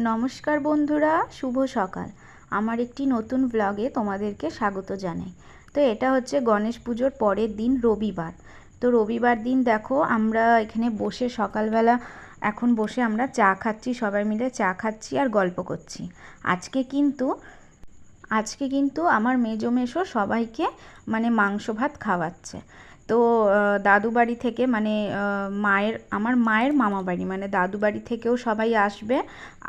নমস্কার বন্ধুরা, শুভ সকাল। আমার একটি নতুন ব্লগে তোমাদেরকে স্বাগত জানাই। তো এটা হচ্ছে গণেশ পুজোর পরের দিন, রবিবার। তো রবিবার দিন দেখো আমরা এখানে বসে সকালবেলা এখন বসে আমরা চা খাচ্ছি, সবাই মিলে চা খাচ্ছি আর গল্প করছি। আজকে কিন্তু আমার মেজো সবাইকে মানে মাংস ভাত খাওয়াচ্ছে। তো দাদু বাড়ি থেকে মানে আমার মায়ের মামা বাড়ি মানে দাদু বাড়ি থেকেও সবাই আসবে।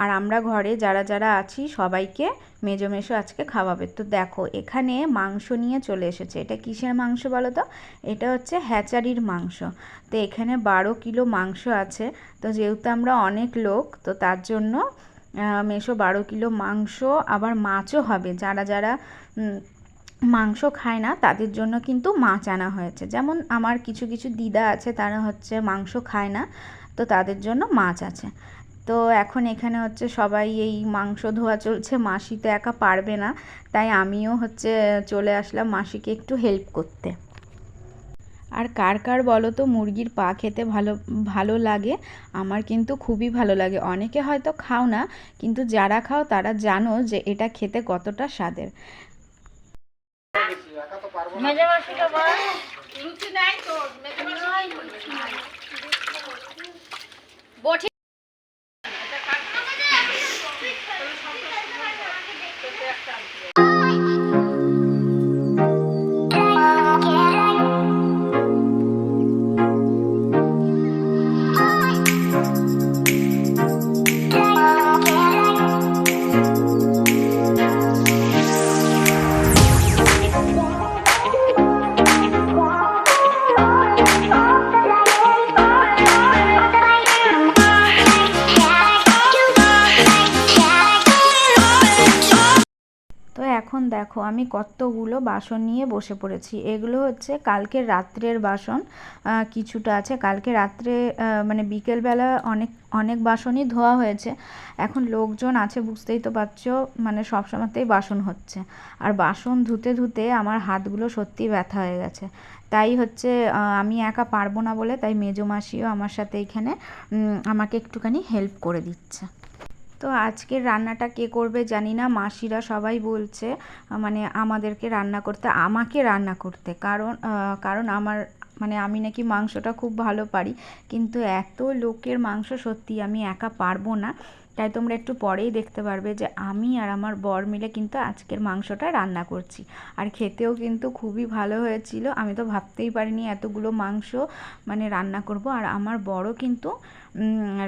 আর আমরা ঘরে যারা যারা আছি সবাইকে মেজো আজকে খাওয়াবে। তো দেখো এখানে মাংস নিয়ে চলে এসেছে। এটা কিসের মাংস বলো তো? এটা হচ্ছে হ্যাচারির মাংস। তো এখানে 12 কিলো মাংস আছে। তো যেহেতু আমরা অনেক লোক, তো তার জন্য মেশো 12 কিলো মাংস, আবার মাছও হবে। যারা যারা মাংস খায় না তাদের জন্য কিন্তু মাছ আনা হয়েছে। যেমন আমার কিছু কিছু দিদা আছে, তারা হচ্ছে মাংস খায় না, তো তাদের জন্য মাছ আছে। তো এখন এখানে হচ্ছে সবাই এই মাংস ধোয়া চলছে। মাসি তো একা পারবে না, তাই আমিও হচ্ছে চলে আসলাম মাসিকে একটু হেল্প করতে। আর কার কার বলো তো মুরগির পা খেতে ভালো ভালো লাগে? আমার কিন্তু খুবই ভালো লাগে। অনেকে হয়তো খাও না, কিন্তু যারা খাও তারা জানো যে এটা খেতে কতটা স্বাদের। তো এখন দেখো আমি কতগুলো বাসন নিয়ে বসে পড়েছি। এগুলো হচ্ছে কালকে রাত্রের বাসন। কিছুটা আছে কালকে রাত্রে, মানে বিকেলবেলা অনেক অনেক বাসনই ধোয়া হয়েছে। এখন লোকজন আছে বুঝতেই তো পারছো, মানে সব সময়তেই বাসন হচ্ছে। আর বাসন ধুতে ধুতে আমার হাতগুলো সত্যি ব্যথা হয়ে গেছে। তাই হচ্ছে আমি একা পারবো না বলে তাই মেজো মাসিও আমার সাথে এখানে আমাকে একটুখানি হেল্প করে দিচ্ছে। তো আজকের রান্নাটা কে করবে জানি না। মাসিরা সবাই বলছে মানে আমাদেরকে রান্না করতে, আমাকে রান্না করতে, কারণ আমার মানে আমি নাকি মাংসটা খুব ভালো পারি। কিন্তু এত লোকের মাংস সত্যি আমি একা পারবো না। তাই তোমরা একটু পরেই দেখতে পারবে যে আমি আর আমার বর মিলে কিন্তু আজকের মাংসটা রান্না করছি। আর খেতেও কিন্তু খুবই ভালো হয়েছিল। আমি তো ভাবতেই পারিনি এতগুলো মাংস মানে রান্না করব। আর আমার বরও কিন্তু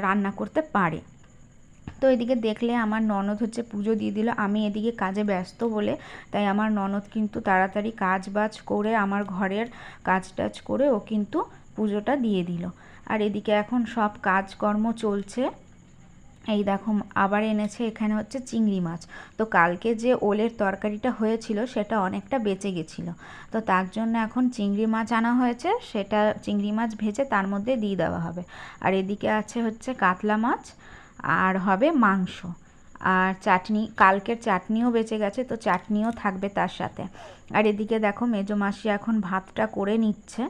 রান্না করতে পারে। তো এদিকে দেখলে আমার ননদ হচ্ছে পুজো দিয়ে দিল। আমি এদিকে কাজে ব্যস্ত বলে তাই আমার ননদ কিন্তু তাড়াতাড়ি কাজ বাজ করে আমার ঘরের কাজ টাজ করে ও কিন্তু পুজোটা দিয়ে দিল। আর এদিকে এখন সব কাজকর্ম চলছে। এই দেখো আবার এনেছে এখানে হচ্ছে চিংড়ি মাছ। তো কালকে যে ওলের তরকারিটা হয়েছিল সেটা অনেকটা বেঁচে গেছিলো, তো তার জন্য এখন চিংড়ি মাছ আনা হয়েছে। সেটা চিংড়ি মাছ ভেজে তার মধ্যে দিয়ে দেওয়া হবে। আর এদিকে আছে হচ্ছে কাতলা মাছ, আর হবে মাংস, আর চাটনি। কালকের চাটনিও বেঁচে গেছে, তো চাটনিও থাকবে তার সাথে। আর এদিকে দেখো মেজো মাসি এখন ভাতটা করে নিচ্ছে।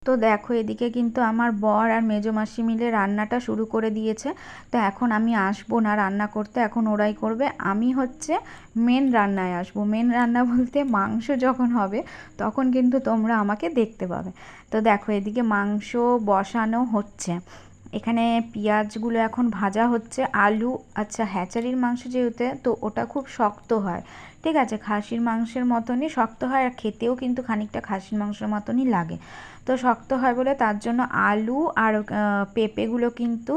তো দেখো এদিকে কিন্তু আমার বর আর মেজো মাসি মিলে রান্নাটা শুরু করে দিয়েছে। তো এখন আমি আসবো না রান্না করতে, এখন ওরাই করবে। আমি হচ্ছে মেন রান্নায় আসবো। মেন রান্না বলতে মাংস যখন হবে তখন কিন্তু তোমরা আমাকে দেখতে পাবে। তো দেখো এদিকে মাংস বসানো হচ্ছে। এখানে পেঁয়াজগুলো এখন ভাজা হচ্ছে। আলু, আচ্ছা হ্যাচারির মাংস যেহেতু, তো ওটা খুব শক্ত হয়। ঠিক আছে, খাসির মাংসের মতনই শক্ত হয়, আর খেতেও কিন্তু খানিকটা খাসির মাংসের মতনই লাগে। তো শক্ত হয় বলে তার জন্য আলু আর পেঁপেগুলো কিন্তু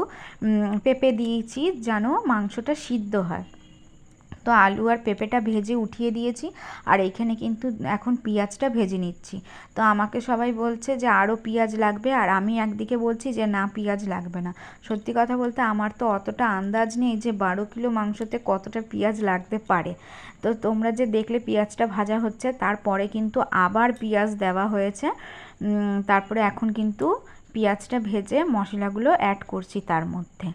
পেঁপে দিয়েছি যেন মাংসটা সিদ্ধ হয়। তো আলু আর পেঁপেটা ভেজে উঠিয়ে দিয়েছি। আর এইখানে কিন্তু এখন পেঁয়াজটা ভেজে নিচ্ছি। তো আমাকে সবাই বলছে যে আরও পেঁয়াজ লাগবে, আর আমি একদিকে বলছি যে না পেঁয়াজ লাগবে না। সত্যি কথা বলতে আমার তো অতটা আন্দাজ নেই যে 12 কিলো মাংসতে কতটা পেঁয়াজ লাগতে পারে। তো তোমরা যে দেখলে পেঁয়াজটা ভাজা হচ্ছে, তারপরে কিন্তু আবার পেঁয়াজ দেওয়া হয়েছে। তারপরে এখন কিন্তু পেঁয়াজটা ভেজে মশলাগুলো অ্যাড করছি তার মধ্যে।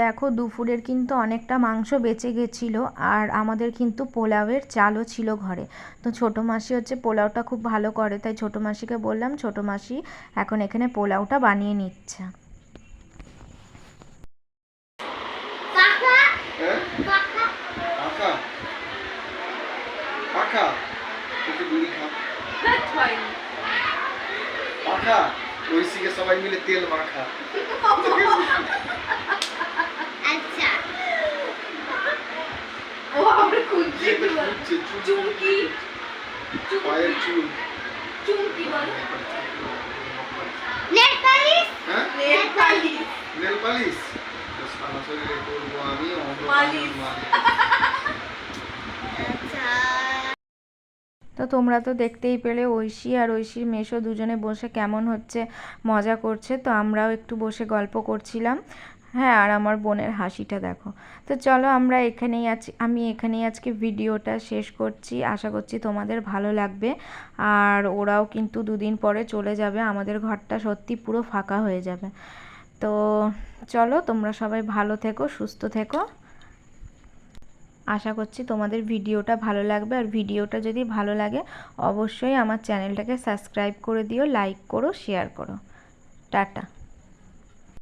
দেখো দুপুরের কিন্তু অনেকটা মাংস বেঁচে গেছিলো, আর আমাদের কিন্তু পোলাওয়ের চালও ছিল ঘরে। তো ছোটো মাসি হচ্ছে পোলাওটা খুব ভালো করে, তাই ছোটো মাসিকে বললাম, ছোটো মাসি এখন এখানে পোলাওটা বানিয়ে নিচ্ছে। সবাই মিলে তেল মাখা। আচ্ছা ও আমরা খুঁজছি চুমকি পায়ের চুল। চুমকি বলে নেল পালিশ। হ্যাঁ নেল পালিশ নেল পালিশ তো সারা শরীরে করবো আমি মালিশ। আচ্ছা তো তোমরা তো দেখতেই পেলে ঐশী আর ঐশীর মেশো দুজনে বসে কেমন হচ্ছে মজা করছে। তো আমরাও একটু বসে গল্প করছিলাম। হ্যাঁ, আর আমার বোনের হাসিটা দেখো। তো চলো আমরা আমি এখানেই আজকে ভিডিওটা শেষ করছি। আশা করছি তোমাদের ভালো লাগবে। আর ওরাও কিন্তু দুদিন পরে চলে যাবে, আমাদের ঘরটা সত্যি পুরো ফাঁকা হয়ে যাবে। তো চলো তোমরা সবাই ভালো থেকো, সুস্থ থেকো। আশা করছি তোমাদের ভিডিওটা ভালো লাগবে, আর ভিডিওটা যদি ভালো লাগে অবশ্যই আমার চ্যানেলটাকে সাবস্ক্রাইব করে দিও, লাইক করো, শেয়ার করো। টাটা।